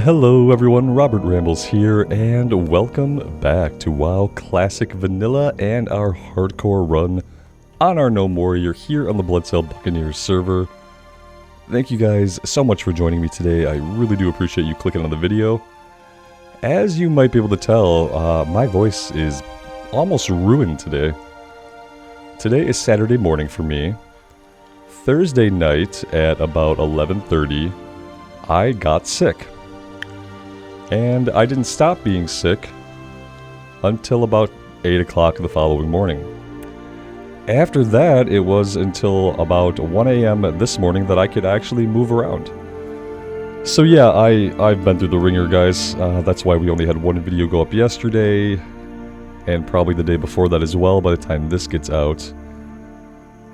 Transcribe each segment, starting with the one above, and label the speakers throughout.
Speaker 1: Hello everyone, Robert Rambles here, and welcome back to WoW Classic Vanilla and our hardcore run on our Gnome Warrior here on the Bloodsail Buccaneers server. Thank you guys so much for joining me today. I really do appreciate you clicking on the video. As you might be able to tell, my voice is almost ruined today. Today is Saturday morning for me. Thursday night at about 11:30, I got sick. And I didn't stop being sick until about 8 o'clock the following morning. After that, it was until about 1 a.m. this morning that I could actually move around. So yeah, I've been through the ringer, guys. That's why we only had one video go up yesterday, and probably the day before that as well by the time this gets out.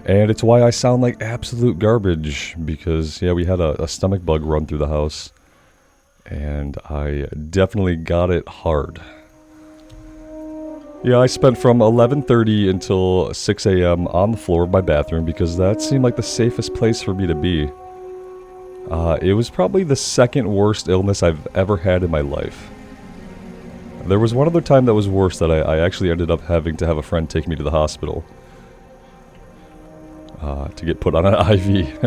Speaker 1: And it's why I sound like absolute garbage, because yeah, we had a stomach bug run through the house. And I definitely got it hard. Yeah, I spent from 11:30 until 6 a.m. on the floor of my bathroom because that seemed like the safest place for me to be. It was probably the second worst illness I've ever had in my life. There was one other time that was worse that I actually ended up having to have a friend take me to the hospital. To get put on an IV.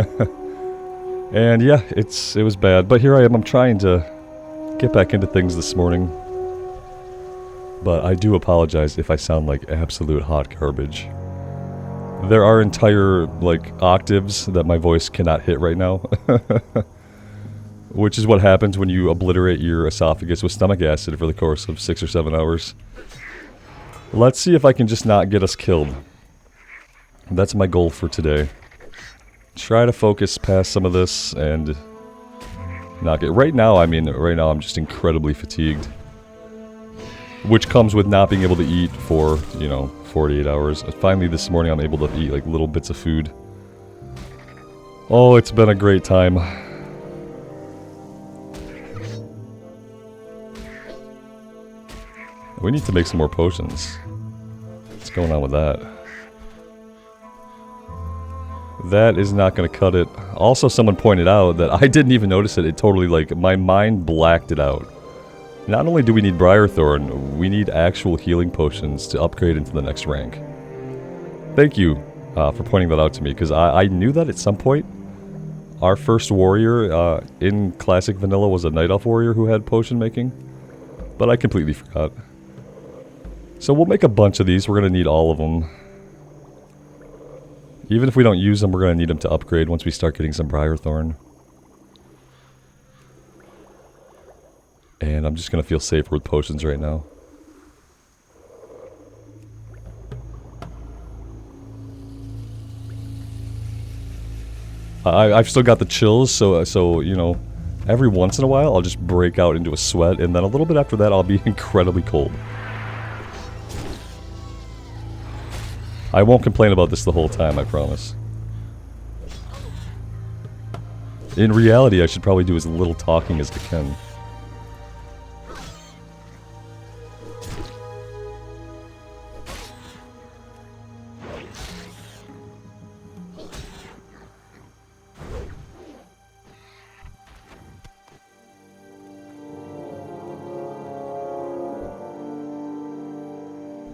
Speaker 1: And yeah, it was bad, but here I am, I'm trying to get back into things this morning. But I do apologize if I sound like absolute hot garbage. There are entire, like, octaves that my voice cannot hit right now. Which is what happens when you obliterate your esophagus with stomach acid for the course of 6 or 7 hours. Let's see if I can just not get us killed. That's my goal for today. Try to focus past some of this and not get... Right now I'm just incredibly fatigued. Which comes with not being able to eat for, 48 hours. Finally this morning I'm able to eat like little bits of food. Oh, it's been a great time. We need to make some more potions. What's going on with that? That is not going to cut it. Also, someone pointed out that I didn't even notice it. It totally, like, my mind blacked it out. Not only do we need Briarthorn, we need actual healing potions to upgrade into the next rank. Thank you for pointing that out to me, because I knew that at some point. Our first warrior in Classic Vanilla was a Night Elf warrior who had potion making. But I completely forgot. So we'll make a bunch of these. We're going to need all of them. Even if we don't use them, we're going to need them to upgrade once we start getting some Briarthorn. And I'm just going to feel safer with potions right now. I've still got the chills, so you know, every once in a while I'll just break out into a sweat, and then a little bit after that I'll be incredibly cold. I won't complain about this the whole time, I promise. In reality, I should probably do as little talking as I can.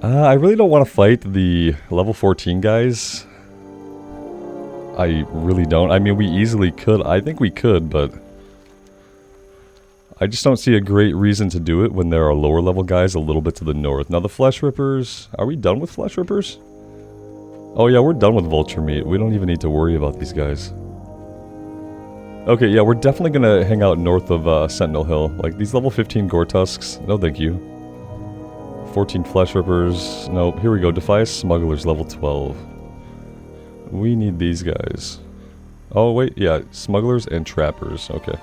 Speaker 1: I really don't want to fight the level 14 guys. I really don't. I mean, we easily could. I think we could, but... I just don't see a great reason to do it when there are lower level guys a little bit to the north. Now the Flesh Rippers... Are we done with Flesh Rippers? Oh yeah, we're done with Vulture Meat. We don't even need to worry about these guys. Okay, yeah, we're definitely gonna hang out north of Sentinel Hill. Like, these level 15 Gore Tusks, no thank you. 14 Flesh Rippers. Nope, here we go. Defias Smugglers, level 12. We need these guys. Oh, wait, yeah. Smugglers and Trappers. Okay.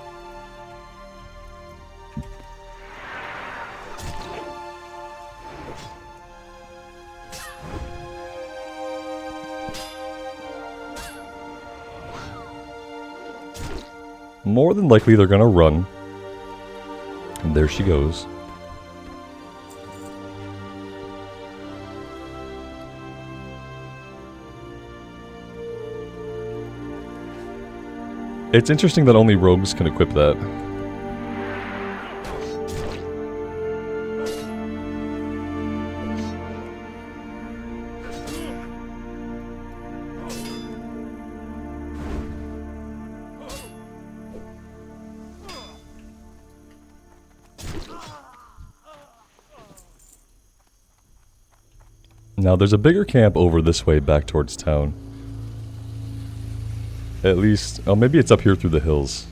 Speaker 1: More than likely, they're gonna run. And there she goes. It's interesting that only rogues can equip that. Now, there's a bigger camp over this way back towards town. At least, oh, maybe it's up here through the hills.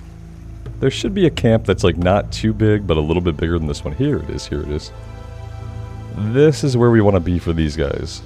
Speaker 1: There should be a camp that's like not too big, but a little bit bigger than this one. Here it is, here it is. This is where we want to be for these guys.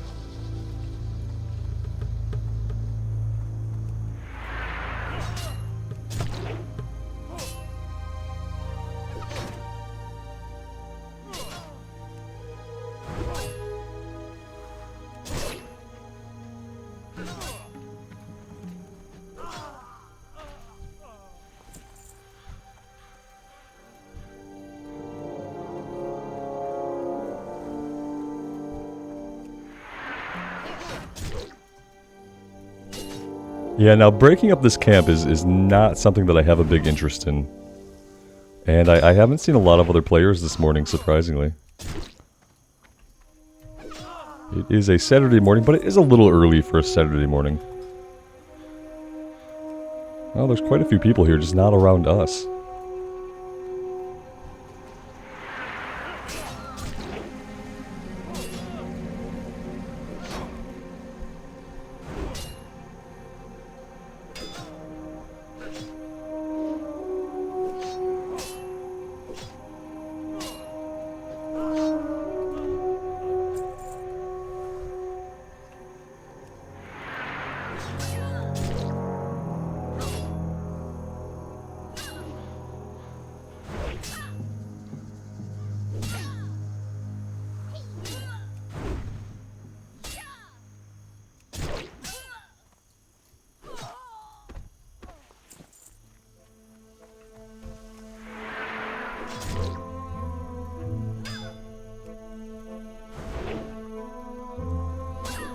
Speaker 1: Yeah, now breaking up this camp is not something that I have a big interest in. And I haven't seen a lot of other players this morning, surprisingly. It is a Saturday morning, but it is a little early for a Saturday morning. Well, there's quite a few people here, just not around us.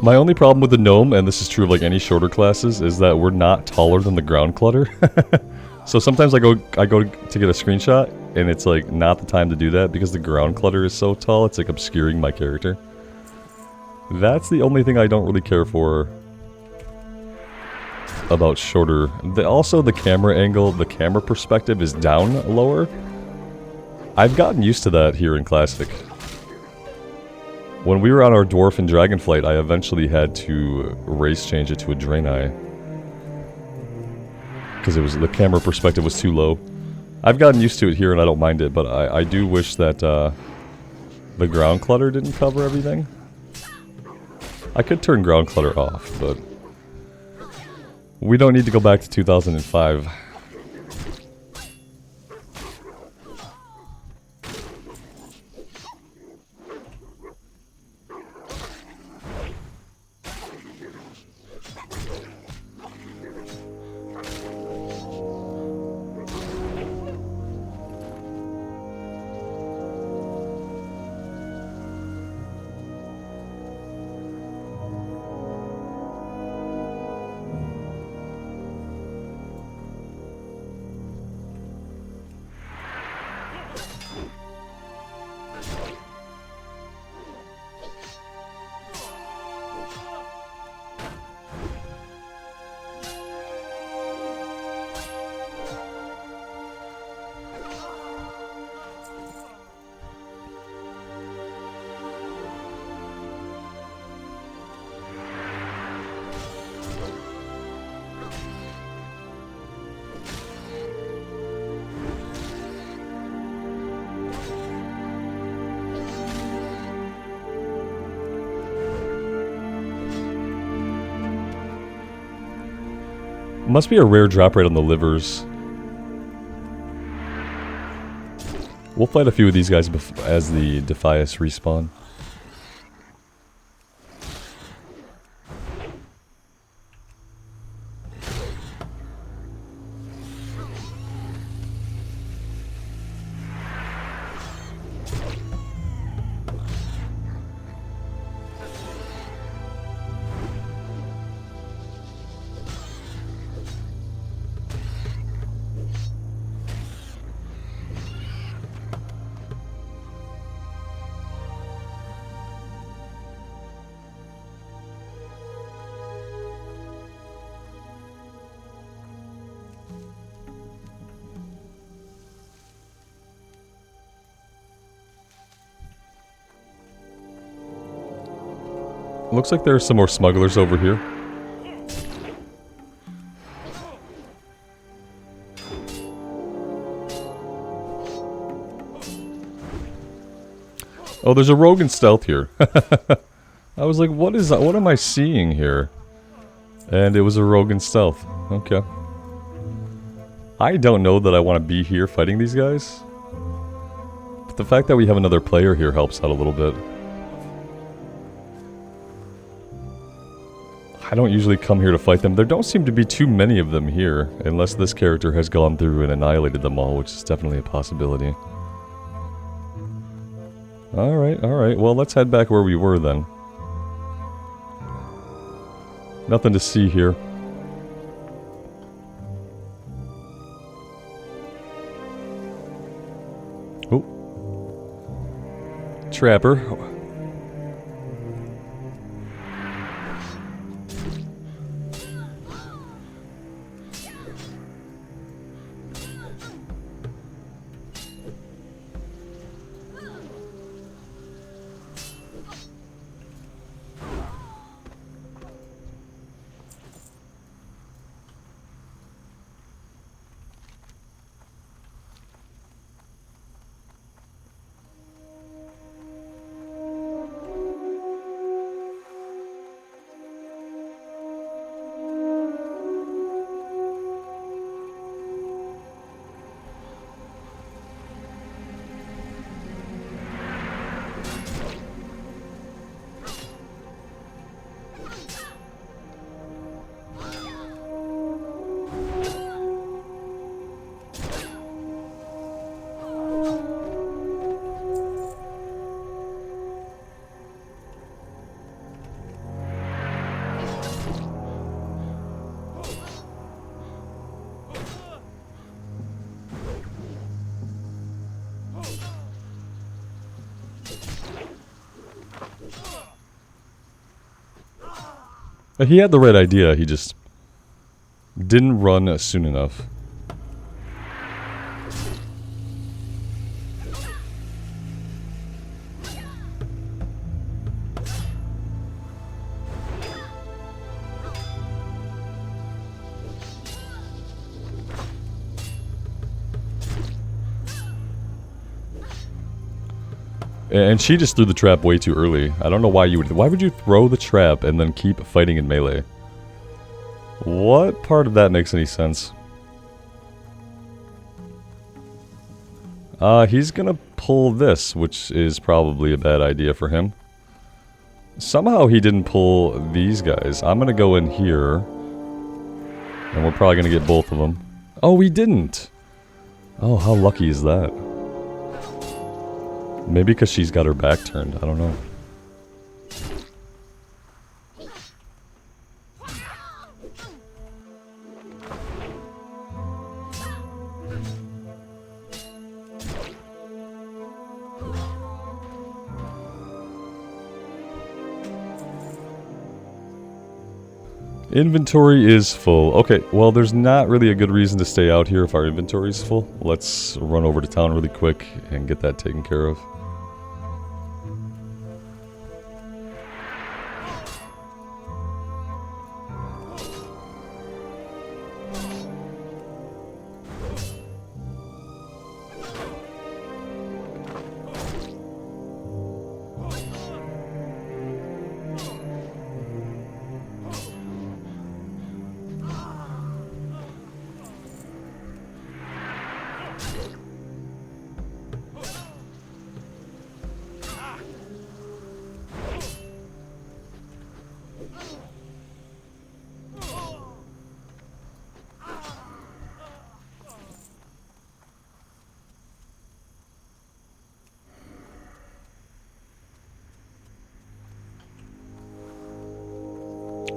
Speaker 1: My only problem with the gnome, and this is true of like any shorter classes, is that we're not taller than the ground clutter. So sometimes I go to get a screenshot, and it's like not the time to do that because the ground clutter is so tall, it's like obscuring my character. That's the only thing I don't really care for about shorter. Also the camera angle, the camera perspective is down lower. I've gotten used to that here in Classic. When we were on our Dwarf and Dragonflight, I eventually had to race change it to a Draenei. Because the camera perspective was too low. I've gotten used to it here and I don't mind it, but I do wish that the ground clutter didn't cover everything. I could turn ground clutter off, but we don't need to go back to 2005. Must be a rare drop rate on the livers. We'll fight a few of these guys as the Defias respawn. Looks like there are some more smugglers over here. Oh, there's a rogue in stealth here. I was like, what am I seeing here? And it was a rogue in stealth. Okay. I don't know that I want to be here fighting these guys. But the fact that we have another player here helps out a little bit. I don't usually come here to fight them. There don't seem to be too many of them here. Unless this character has gone through and annihilated them all, which is definitely a possibility. Alright, alright. Well, let's head back where we were then. Nothing to see here. Oh. Trapper. He had the right idea, he just didn't run soon enough. And she just threw the trap way too early. I don't know why you would... Why would you throw the trap and then keep fighting in melee? What part of that makes any sense? He's gonna pull this, which is probably a bad idea for him. Somehow he didn't pull these guys. I'm gonna go in here. And we're probably gonna get both of them. Oh, he didn't! Oh, how lucky is that? Maybe because she's got her back turned. I don't know. Inventory is full. Okay, well, there's not really a good reason to stay out here if our inventory is full. Let's run over to town really quick and get that taken care of.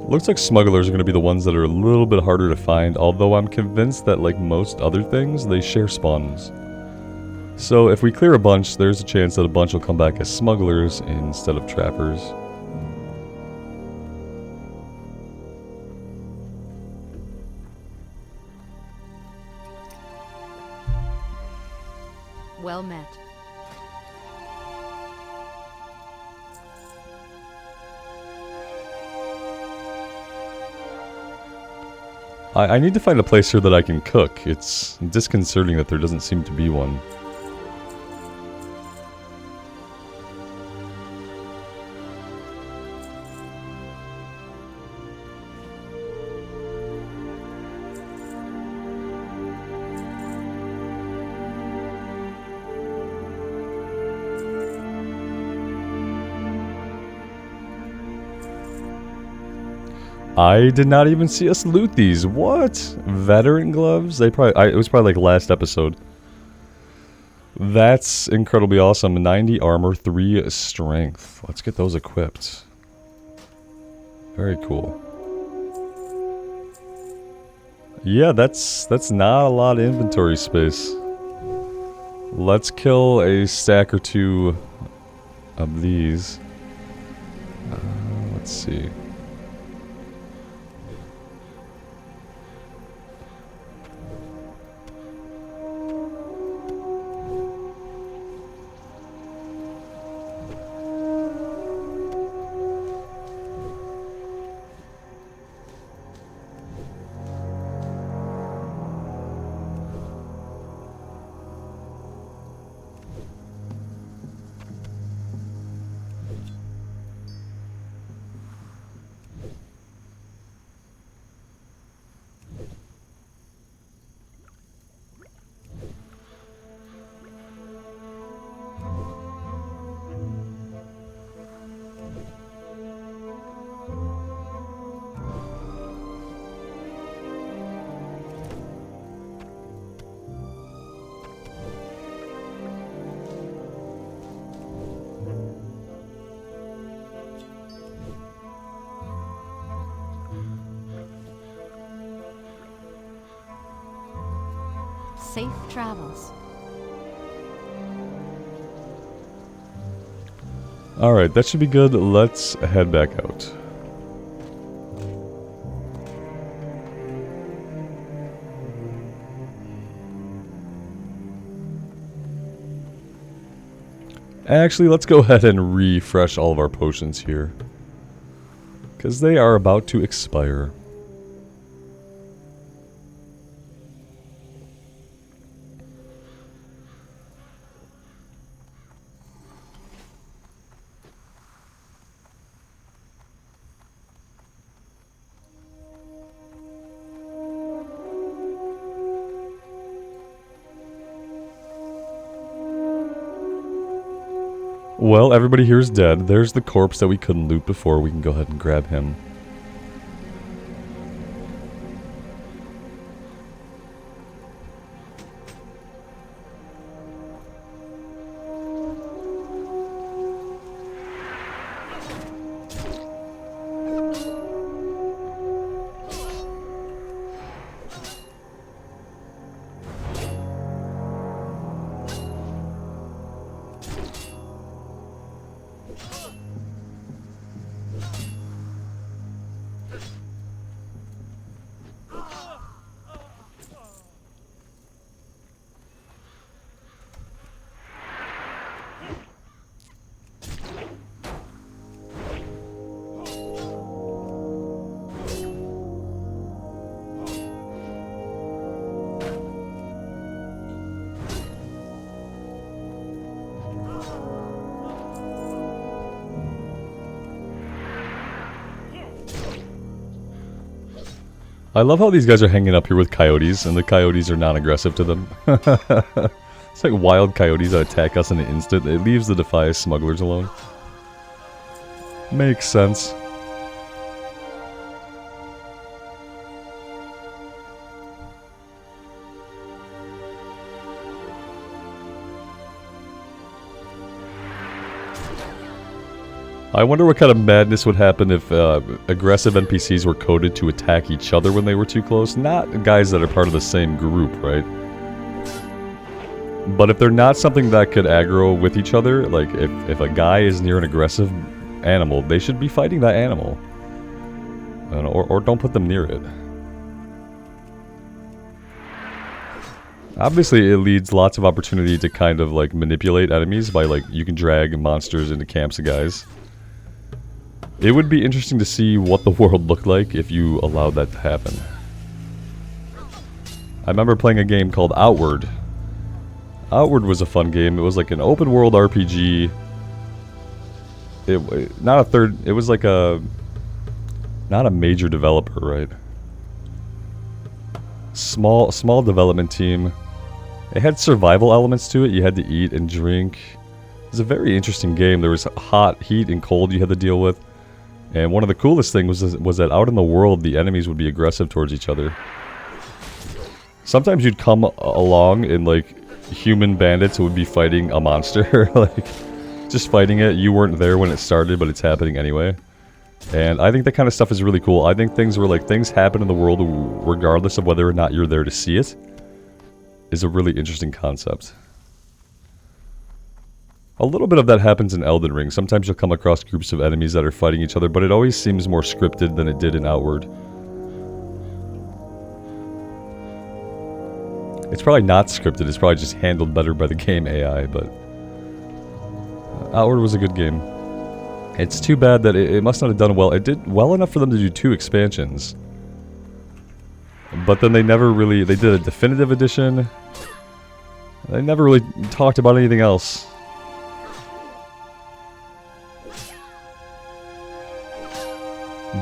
Speaker 1: Looks like smugglers are going to be the ones that are a little bit harder to find, although I'm convinced that, like most other things, they share spawns. So if we clear a bunch, there's a chance that a bunch will come back as smugglers instead of trappers.
Speaker 2: Well met.
Speaker 1: I need to find a place here that I can cook. It's disconcerting that there doesn't seem to be one. I did not even see us loot these. What? Veteran gloves? They probably. It was probably like last episode. That's incredibly awesome. 90 armor, 3 strength. Let's get those equipped. Very cool. Yeah, that's not a lot of inventory space. Let's kill a stack or two of these. Let's see.
Speaker 2: Safe travels.
Speaker 1: Alright, that should be good. Let's head back out. Actually, let's go ahead and refresh all of our potions here, because they are about to expire. Well, everybody here is dead. There's the corpse that we couldn't loot before. We can go ahead and grab him. I love how these guys are hanging up here with coyotes, and the coyotes are non-aggressive to them. It's like wild coyotes that attack us in an instant. It leaves the Defias smugglers alone. Makes sense. I wonder what kind of madness would happen if aggressive NPCs were coded to attack each other when they were too close. Not guys that are part of the same group, right? But if they're not something that could aggro with each other, like if a guy is near an aggressive animal, they should be fighting that animal. Or don't put them near it. Obviously, it leads lots of opportunity to kind of like manipulate enemies by like, you can drag monsters into camps of guys. It would be interesting to see what the world looked like if you allowed that to happen. I remember playing a game called Outward. Outward was a fun game. It was like an open world RPG. It was like a... Not a major developer, right? Small development team. It had survival elements to it. You had to eat and drink. It was a very interesting game. There was hot, heat, and cold you had to deal with. And one of the coolest things was that out in the world, the enemies would be aggressive towards each other. Sometimes you'd come along and like human bandits who would be fighting a monster, like just fighting it. You weren't there when it started, but it's happening anyway. And I think that kind of stuff is really cool. I think things happen in the world regardless of whether or not you're there to see it is a really interesting concept. A little bit of that happens in Elden Ring. Sometimes you'll come across groups of enemies that are fighting each other, but it always seems more scripted than it did in Outward. It's probably not scripted, it's probably just handled better by the game AI, but... Outward was a good game. It's too bad that it must not have done well. It did well enough for them to do 2 expansions. But then they never really... They did a definitive edition. They never really talked about anything else.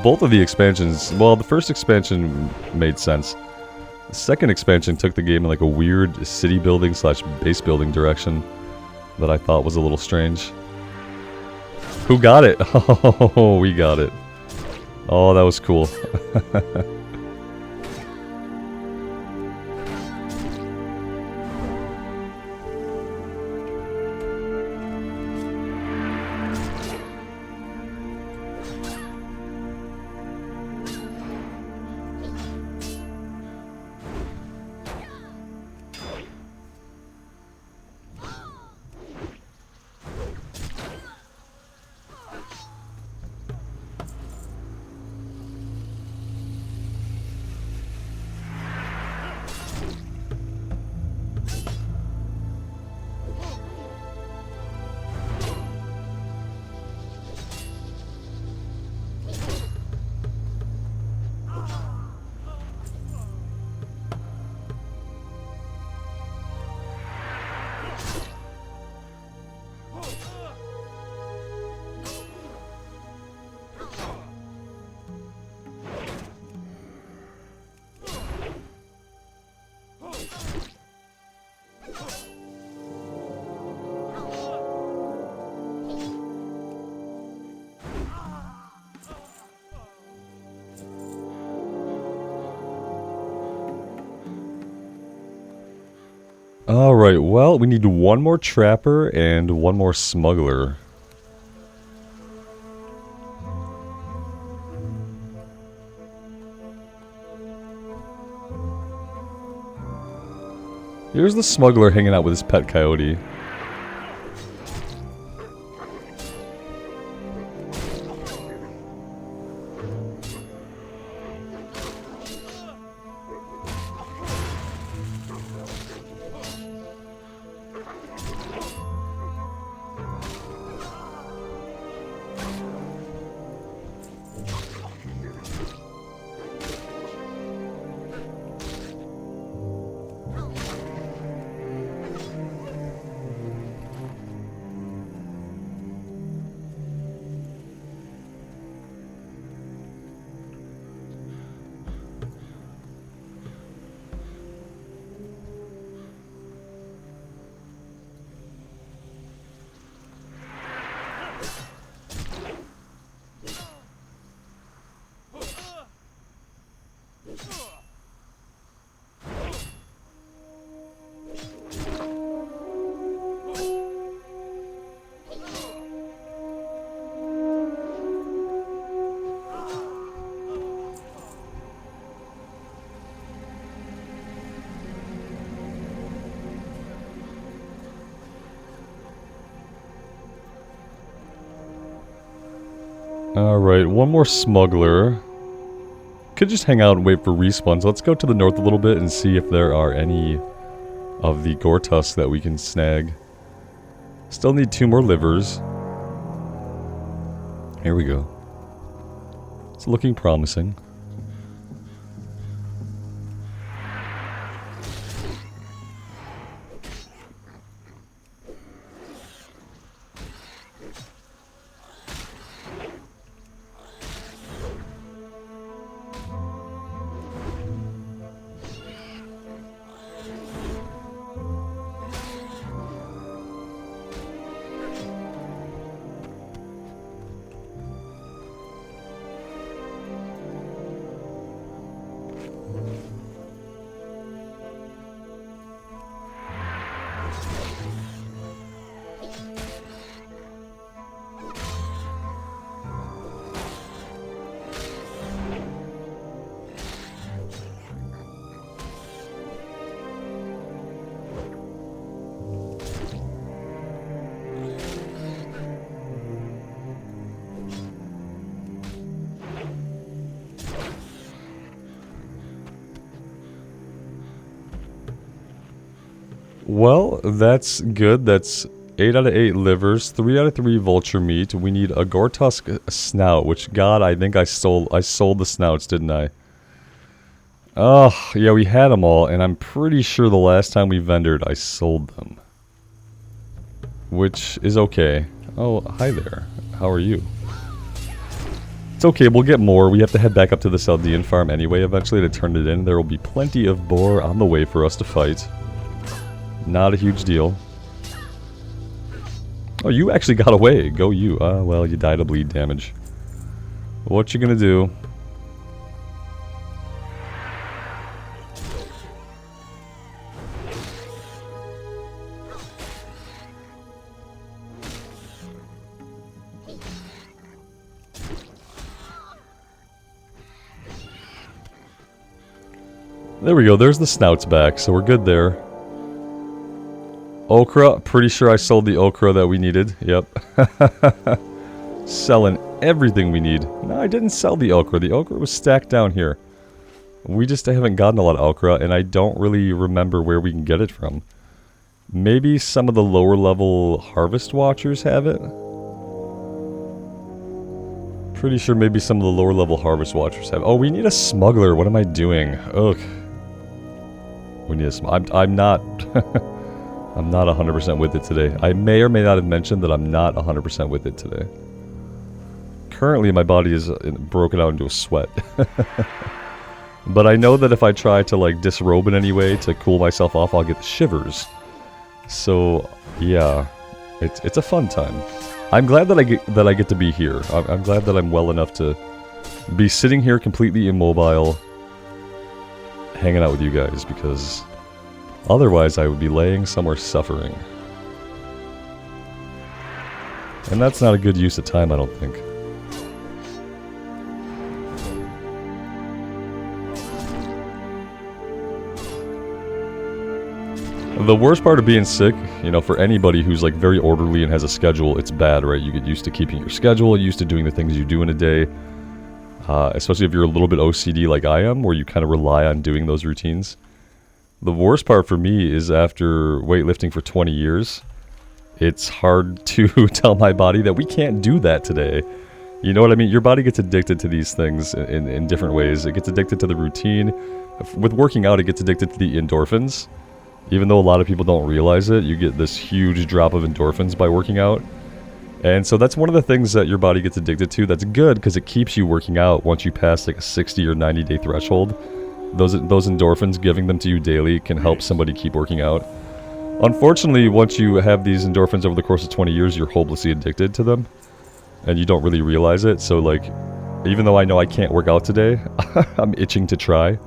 Speaker 1: Both of the expansions... Well, the first expansion made sense. The second expansion took the game in like a weird city building / base building direction that I thought was a little strange. Who got it? Oh, we got it. Oh, that was cool. Alright, well, we need one more trapper and one more smuggler. Here's the smuggler hanging out with his pet coyote. Alright, one more smuggler. Could just hang out and wait for respawns. Let's go to the north a little bit and see if there are any of the gore tusks that we can snag. Still need 2 more livers. Here we go. It's looking promising. Well, that's good. That's 8 out of 8 livers, 3 out of 3 vulture meat. We need a Gortusk snout, which, God, I think I sold the snouts, didn't I? Oh, yeah, we had them all, and I'm pretty sure the last time we vendored, I sold them. Which is okay. Oh, hi there. How are you? It's okay, we'll get more. We have to head back up to the Saldean farm anyway eventually to turn it in. There will be plenty of boar on the way for us to fight. Not a huge deal. Oh, you actually got away. Go you. Well, you died of bleed damage. What you gonna do? There we go, there's the snouts back, so we're good there. Okra, pretty sure I sold the okra that we needed, yep. Selling everything we need. No, I didn't sell the okra was stacked down here. We just haven't gotten a lot of okra, and I don't really remember where we can get it from. Maybe some of the lower level harvest watchers have it? Pretty sure maybe some of the lower level harvest watchers have. Oh, we need a smuggler, what am I doing? Ugh. We need a I'm not... I'm not 100% with it today. I may or may not have mentioned that I'm not 100% with it today. Currently, my body is broken out into a sweat. But I know that if I try to, like, disrobe in any way to cool myself off, I'll get the shivers. So, yeah. It's a fun time. I'm glad that I get to be here. I'm glad that I'm well enough to be sitting here completely immobile, hanging out with you guys, because otherwise I would be laying somewhere suffering. And that's not a good use of time, I don't think. The worst part of being sick, you know, for anybody who's like very orderly and has a schedule, it's bad, right? You get used to keeping your schedule, used to doing the things you do in a day. Especially if you're a little bit OCD like I am, where you kind of rely on doing those routines. The worst part for me is after weightlifting for 20 years, it's hard to tell my body that we can't do that today. You know what I mean? Your body gets addicted to these things in different ways. It gets addicted to the routine. With working out, it gets addicted to the endorphins. Even though a lot of people don't realize it, you get this huge drop of endorphins by working out. And so that's one of the things that your body gets addicted to. That's good because it keeps you working out once you pass like a 60 or 90 day threshold. Those endorphins, giving them to you daily, can help somebody keep working out. Unfortunately, once you have these endorphins over the course of 20 years, you're hopelessly addicted to them. And you don't really realize it. So like, even though I know I can't work out today, I'm itching to try.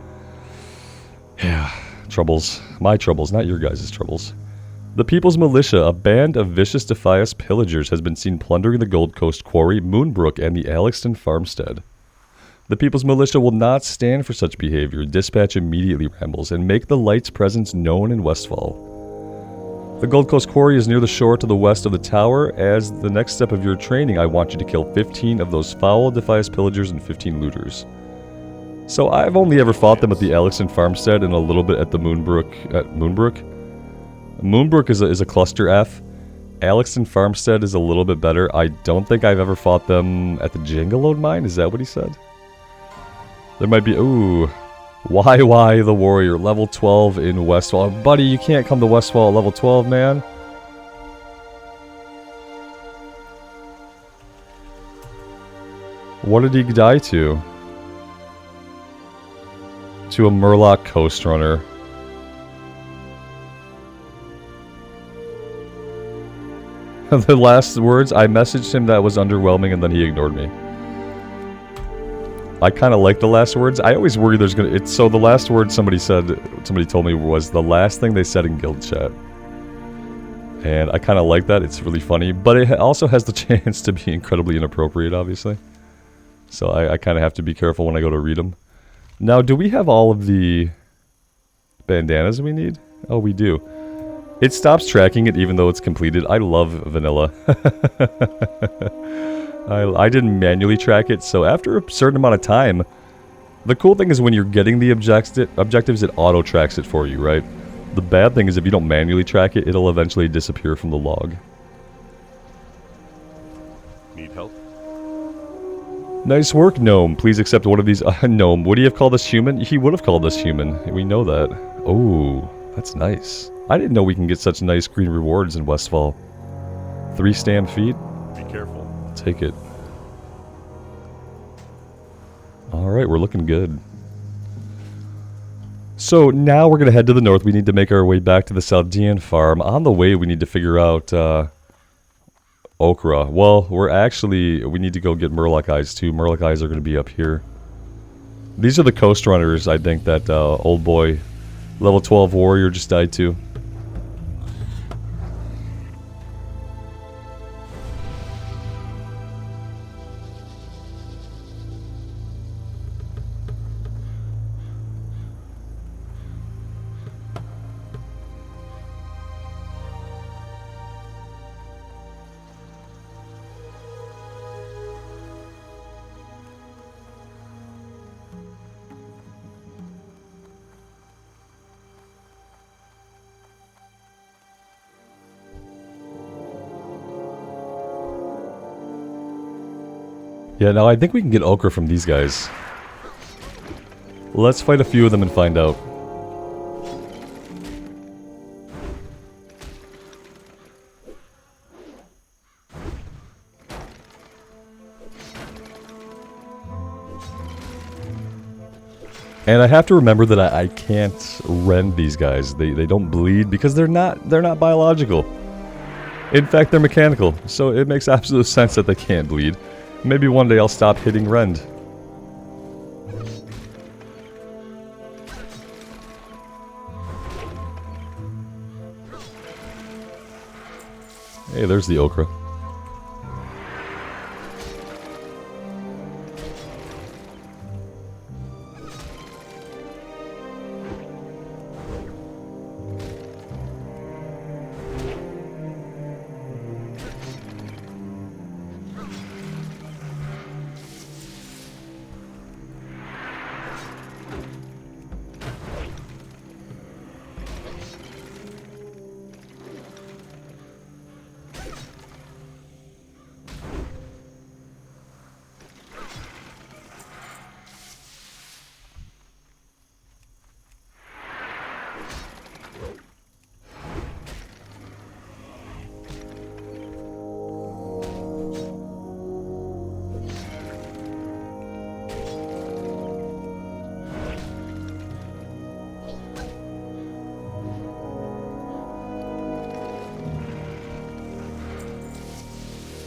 Speaker 1: Yeah, troubles. My troubles, not your guys' troubles. The People's Militia, a band of vicious Defias pillagers, has been seen plundering the Gold Coast Quarry, Moonbrook, and the Alexton farmstead. The People's Militia will not stand for such behavior. Dispatch immediately, Rambles, and make the Light's presence known in Westfall. The Gold Coast Quarry is near the shore to the west of the tower. As the next step of your training, I want you to kill 15 of those foul Defias pillagers and 15 looters. So I've only ever fought them at the Alexton farmstead and a little bit at the Moonbrook. Moonbrook is a cluster F. Alexton Farmstead is a little bit better. I don't think I've ever fought them at the Jangalode mine. Is that what he said? There might be... Ooh. YY the Warrior. Level 12 in Westfall. Buddy, you can't come to Westfall at level 12, man. What did he die to? To a Murloc Coast Runner. The last words, I messaged him that was underwhelming and then he ignored me. I kind of like the last words. I always worry there's gonna... So the last word somebody told me was the last thing they said in guild chat. And I kind of like that. It's really funny. But it also has the chance to be incredibly inappropriate, obviously. So I kind of have to be careful when I go to read them. Now, do we have all of the bandanas we need? Oh, we do. It stops tracking it even though it's completed. I love vanilla. I didn't manually track it, so after a certain amount of time, the cool thing is when you're getting the objectives, it auto-tracks it for you, right? The bad thing is if you don't manually track it, it'll eventually disappear from the log.
Speaker 2: Need help?
Speaker 1: Nice work, Gnome. Please accept one of these. Gnome, would he have called us human? He would have called us human. We know that. Oh, that's nice. I didn't know we can get such nice green rewards in Westfall. 3 stand feet?
Speaker 2: Be careful.
Speaker 1: Take it. Alright, we're looking good. So now we're going to head to the north. We need to make our way back to the Saldean farm. On the way, we need to figure out okra. Well, we need to go get Murloc eyes too. Murloc eyes are going to be up here. These are the coast runners, I think, that old boy, level 12 warrior just died to. Yeah, now I think we can get okra from these guys. Let's fight a few of them and find out. And I have to remember that I can't rend these guys. They don't bleed because they're not biological. In fact, they're mechanical, so it makes absolute sense that they can't bleed. Maybe one day I'll stop hitting rend. Hey, there's the okra.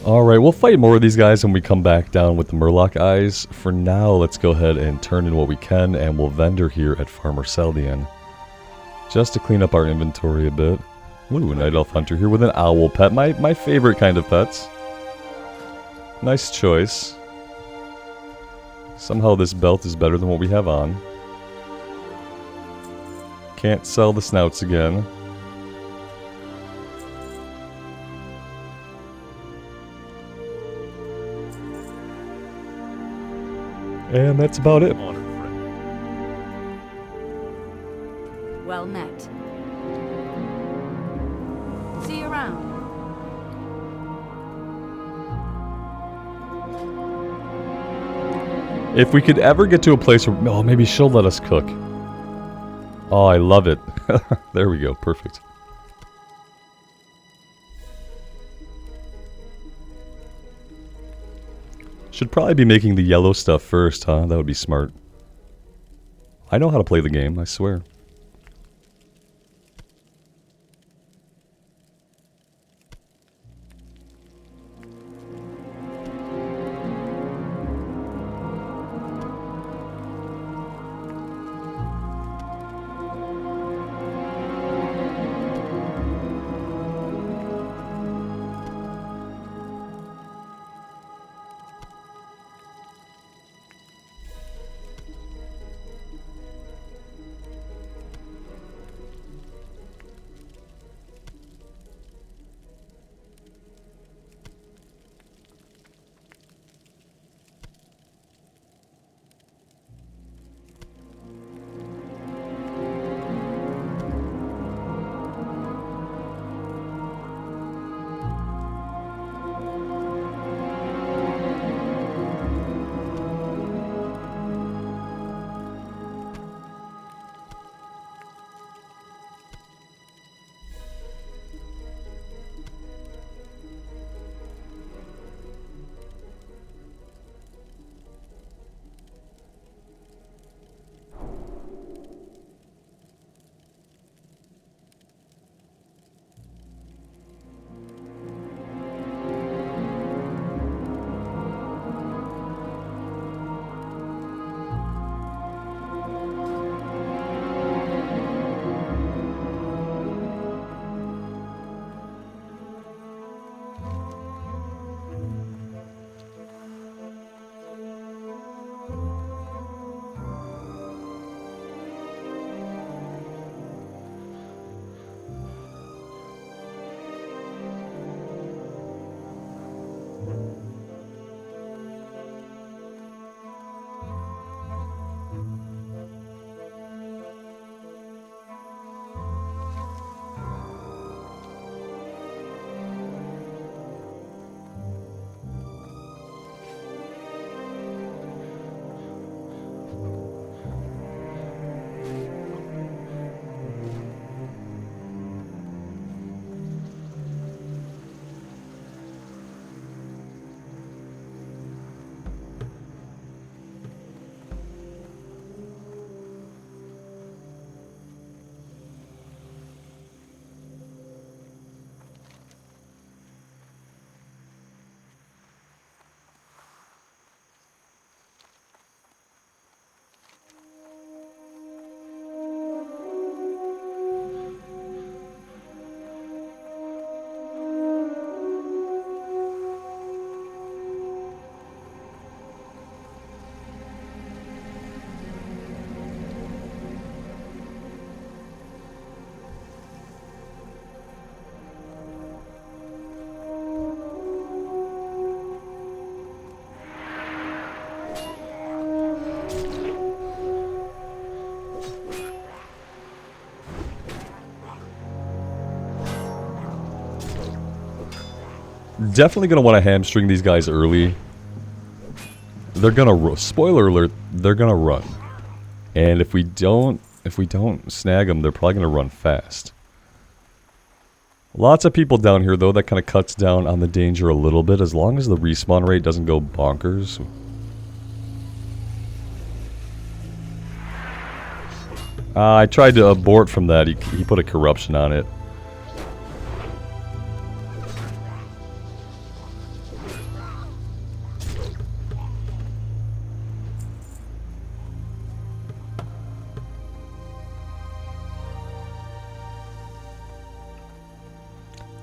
Speaker 1: Alright, we'll fight more of these guys when we come back down with the Murloc eyes. For now, let's go ahead and turn in what we can, and we'll vendor here at Farmer Saldean. Just to clean up our inventory a bit. Ooh, Night Elf Hunter here with an owl pet. My favorite kind of pets. Nice choice. Somehow this belt is better than what we have on. Can't sell the snouts again. And that's about it.
Speaker 3: Well met. See you around.
Speaker 1: If we could ever get to a place where... Oh, maybe she'll let us cook. Oh, I love it. There we go. Perfect. Should probably be making the yellow stuff first, huh? That would be smart. I know how to play the game, I swear. Definitely going to want to hamstring these guys early. They're going to... Spoiler alert, they're going to run. And if we don't snag them, they're probably going to run fast. Lots of people down here, though. That kind of cuts down on the danger a little bit, as long as the respawn rate doesn't go bonkers. I tried to abort from that. He put a corruption on it.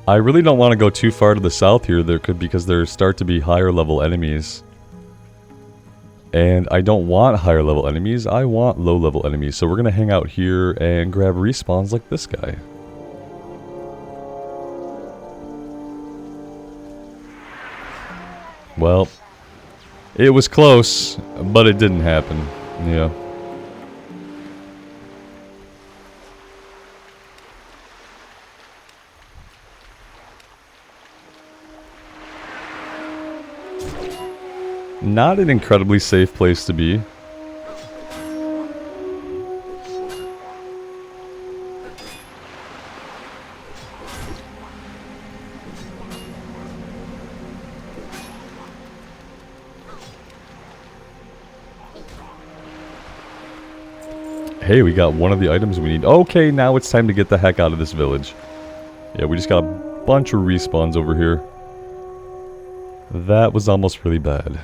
Speaker 1: I really don't want to go too far to the south here, because there start to be higher level enemies. And I don't want higher level enemies, I want low level enemies. So we're going to hang out here and grab respawns like this guy. Well, it was close, but it didn't happen. Yeah. Not an incredibly safe place to be. Hey, we got one of the items we need. Okay, now it's time to get the heck out of this village. Yeah, we just got a bunch of respawns over here. That was almost really bad.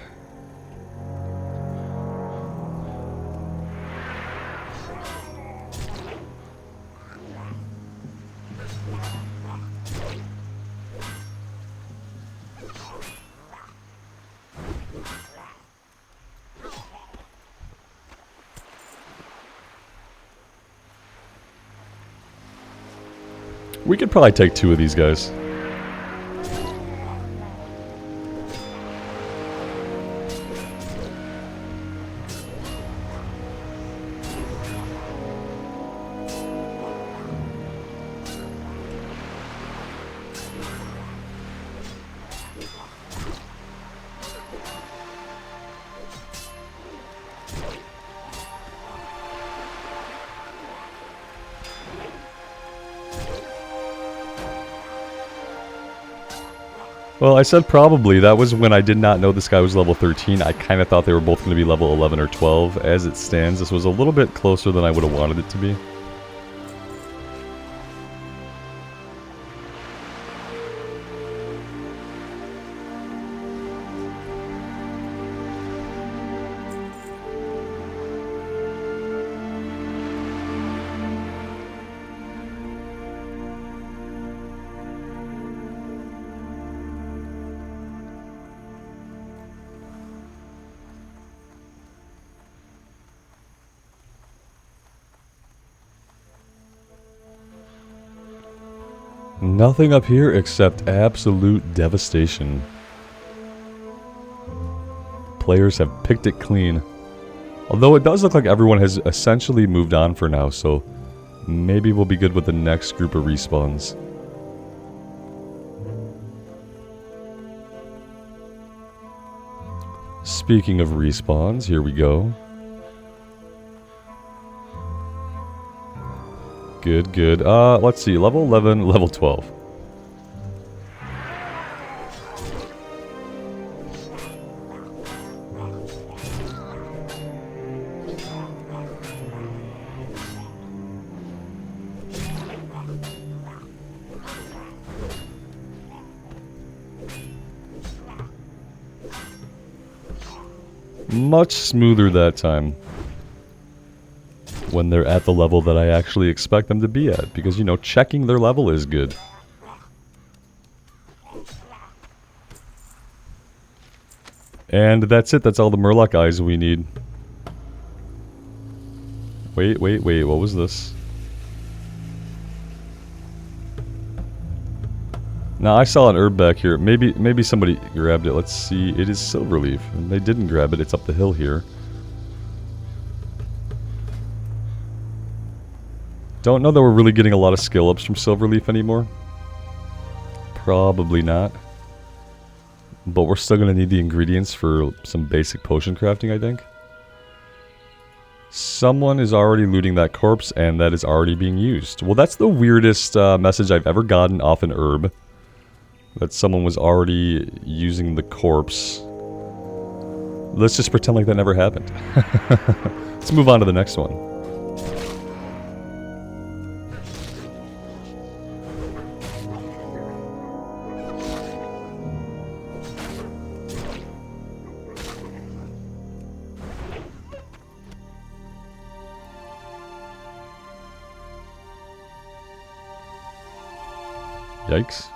Speaker 1: We could probably take two of these guys. Well, I said probably. That was when I did not know this guy was level 13. I kind of thought they were both going to be level 11 or 12. As it stands, this was a little bit closer than I would have wanted it to be. Nothing up here except absolute devastation. Players have picked it clean. Although it does look like everyone has essentially moved on for now, so maybe we'll be good with the next group of respawns. Speaking of respawns, here we go. Good, good. Let's see. Level 11, level 12. Much smoother that time. When they're at the level that I actually expect them to be at. Because, you know, checking their level is good. And that's it. That's all the Murloc eyes we need. Wait. What was this? Now, I saw an herb back here. Maybe somebody grabbed it. Let's see. It is Silverleaf. And they didn't grab it. It's up the hill here. Don't know that we're really getting a lot of skill ups from Silverleaf anymore. Probably not. But we're still going to need the ingredients for some basic potion crafting, I think. Someone is already looting that corpse, and that is already being used. Well, that's the weirdest message I've ever gotten off an herb. That someone was already using the corpse. Let's just pretend like that never happened. Let's move on to the next one. Yikes.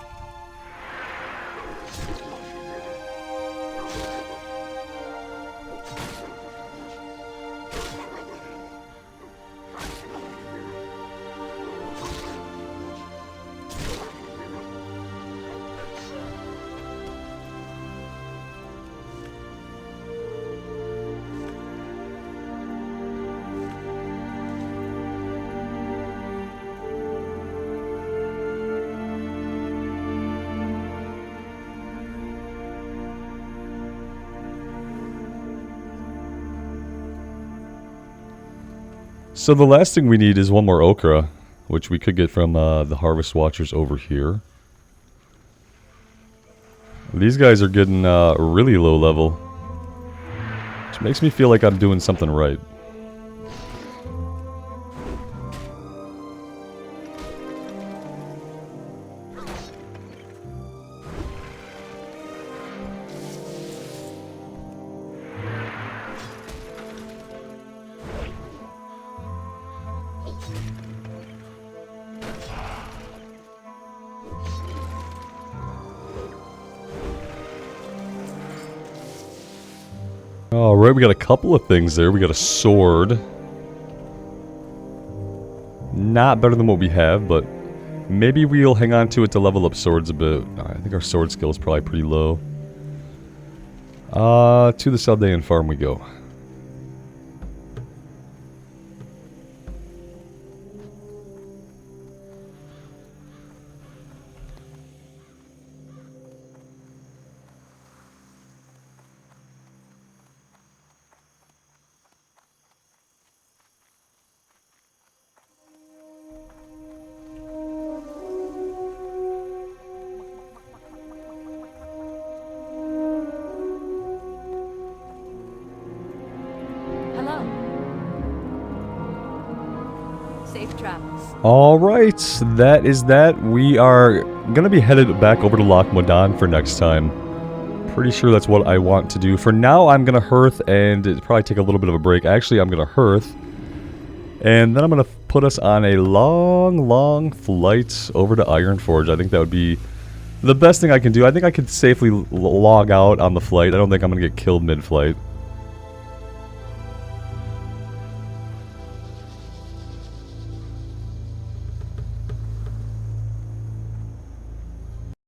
Speaker 1: So the last thing we need is one more okra, which we could get from the Harvest Watchers over here. These guys are getting really low level, which makes me feel like I'm doing something right. Alright, we got a couple of things there. We got a sword. Not better than what we have, but maybe we'll hang on to it to level up swords a bit. I think our sword skill is probably pretty low. To the Saldean farm we go. Alright, that is that. We are going to be headed back over to Loch Modan for next time. Pretty sure that's what I want to do. For now, I'm going to hearth and it'll probably take a little bit of a break. Actually, I'm going to hearth. And then I'm going to put us on a long flight over to Ironforge. I think that would be the best thing I can do. I think I could safely log out on the flight. I don't think I'm going to get killed mid-flight.